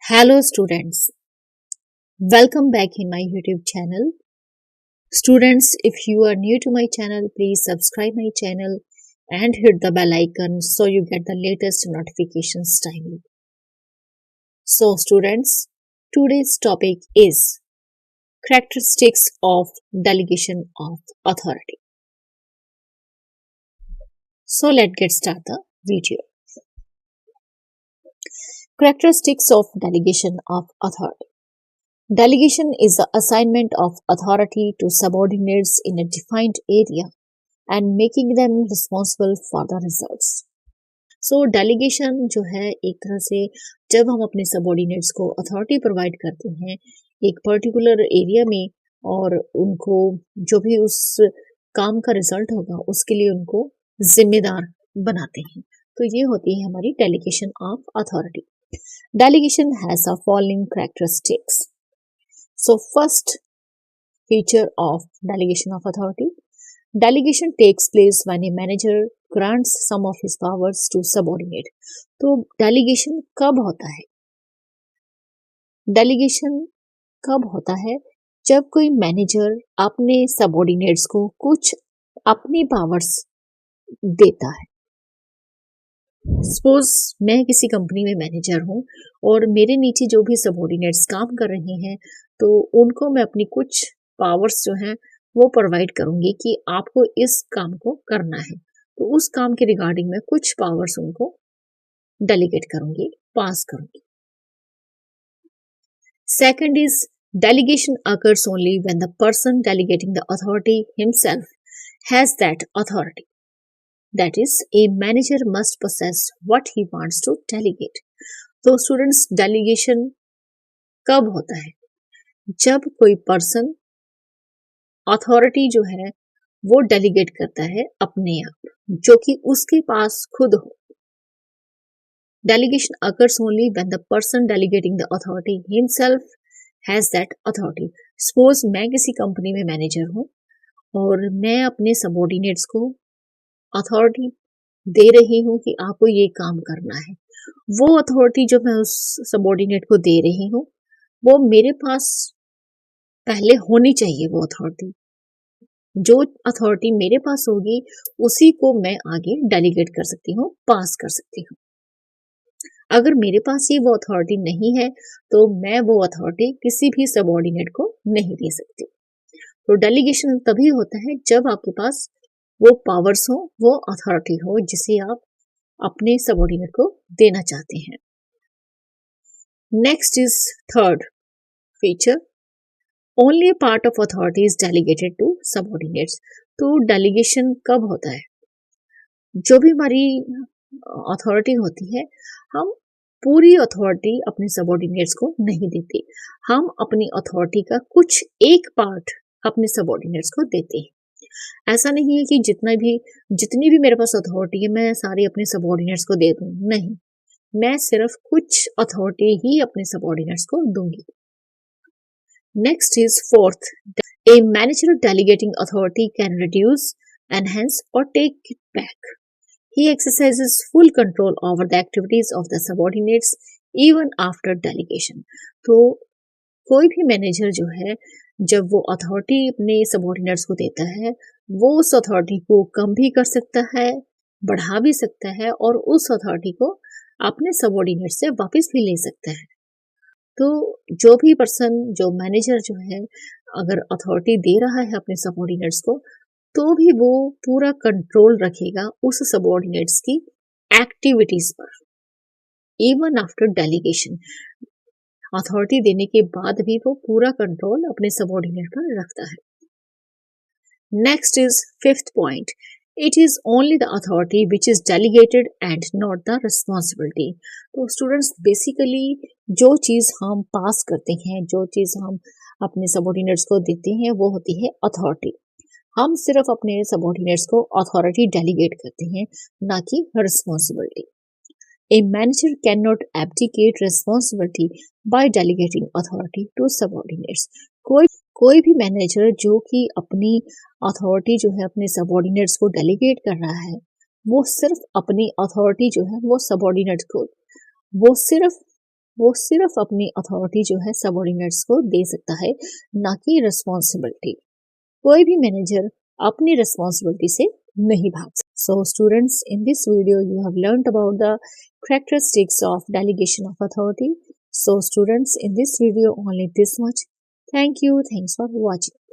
Hello students, welcome back in my YouTube channel. Students, if you are new to my channel, please subscribe my channel and hit the bell icon so you get the latest notifications timely. So students, today's topic is characteristics of delegation of authority. So let's get started the video. Characteristics of delegation of authority. Delegation is the assignment of authority to subordinates in a defined area and making them responsible for the results. So delegation जो है एक तरह से जब हम अपने subordinates को authority provide करते हैं एक पर्टिकुलर एरिया में और उनको जो भी उस काम का रिजल्ट होगा उसके लिए उनको जिम्मेदार बनाते हैं, तो ये होती है हमारी delegation of authority. Delegation has a following characteristics. So first feature of delegation of authority. Delegation takes place when a manager grants some of his powers to subordinate. तो delegation कब होता है? Delegation कब होता है? जब कोई मैनेजर अपने सबऑर्डिनेट्स को कुछ अपनी पावर्स देता है. सपोज मैं किसी कंपनी में मैनेजर हूँ और मेरे नीचे जो भी सबऑर्डिनेट्स काम कर रहे हैं तो उनको मैं अपनी कुछ पावर्स जो हैं वो प्रोवाइड करूंगी कि आपको इस काम को करना है, तो उस काम के रिगार्डिंग में कुछ पावर्स उनको डेलीगेट करूंगी, पास करूंगी. Second is delegation occurs only when the person delegating the authority himself has that authority. That is, a manager must possess what he wants to delegate. तो स्टूडेंट्स डेलीगेशन कब होता है? जब कोई पर्सन अथॉरिटी जो है वो डेलीगेट करता है अपने आप, जो कि उसके पास खुद हो. Delegation occurs only when the person delegating the authority himself has that authority. Suppose मैं किसी कंपनी में मैनेजर हूँ और मैं अपने सबऑर्डिनेट्स को अथॉरिटी दे रही हूँ कि आपको ये काम करना है. वो अथॉरिटी जो मैं उस सबऑर्डिनेट को दे रही हूँ वो मेरे पास पहले होनी चाहिए. वो अथॉरिटी जो अथॉरिटी मेरे पास होगी उसी को मैं आगे डेलीगेट कर सकती हूँ, पास कर सकती हूँ. अगर मेरे पास ये वो अथॉरिटी नहीं है तो मैं वो अथॉरिटी किसी भी सबऑर्डिनेट को नहीं दे सकती. तो डेलीगेशन तभी होता है जब आपके पास वो पावर्स हो, वो अथॉरिटी हो जिसे आप अपने सबऑर्डिनेट को देना चाहते हैं. Next is third feature, only part of authority is delegated to subordinates. तो डेलीगेशन कब होता है? जो भी हमारी अथॉरिटी होती है हम पूरी अथॉरिटी अपने सबऑर्डिनेट्स को नहीं देते, हम अपनी अथॉरिटी का कुछ एक पार्ट अपने सबऑर्डिनेट्स को देते हैं. ऐसा नहीं है कि जितनी भी मेरे पास अथॉरिटी है मैं सारी अपने सबऑर्डिनेट्स को दे दूं, नहीं, मैं सिर्फ कुछ अथॉरिटी ही अपने सबऑर्डिनेट्स को दूंगी. Next is fourth, a manager delegating authority can reduce, enhance or take it back. He exercises full control over the activities of the subordinates even after delegation. तो कोई भी मैनेजर जो है जब वो अथॉरिटी अपने सबऑर्डिनेट्स को देता है वो उस अथॉरिटी को कम भी कर सकता है, बढ़ा भी सकता है और उस अथॉरिटी को अपने सबऑर्डिनेट से वापस भी ले सकता है. तो जो भी पर्सन, जो मैनेजर जो है अगर अथॉरिटी दे रहा है अपने सबऑर्डिनेट्स को तो भी वो पूरा कंट्रोल रखेगा उस सबऑर्डिनेट्स की एक्टिविटीज पर इवन आफ्टर डेलीगेशन. अथॉरिटी देने के बाद भी वो पूरा कंट्रोल अपने सबऑर्डिनेट पर रखता है. Next is fifth point, it is only the authority which is delegated and not the responsibility. तो स्टूडेंट्स बेसिकली जो चीज हम पास करते हैं, जो चीज हम अपने सबऑर्डिनेट्स को देते हैं वो होती है अथॉरिटी. हम सिर्फ अपने सबऑर्डिनेट्स को अथॉरिटी डेलीगेट करते हैं, ना कि responsibility. A manager cannot abdicate responsibility by delegating authority to subordinates. कोई भी मैनेजर जो कि अपनी अथॉरिटी जो है अपने सबऑर्डिनेट्स को डेलीगेट कर रहा है वो सिर्फ अपनी अथॉरिटी जो है वो सबऑर्डिनेट्स को वो सिर्फ वो सिर्फ अपनी अथॉरिटी जो है सबॉर्डिनेट्स को दे सकता है, ना कि रिस्पॉन्सिबिलिटी। कोई भी मैनेजर अपनी रिस्पॉन्सिबिलिटी से नहीं भाग सकता। So students, in this video you have learned about the characteristics of delegation of authority. So students, in this video only this much. Thank you. Thanks for watching.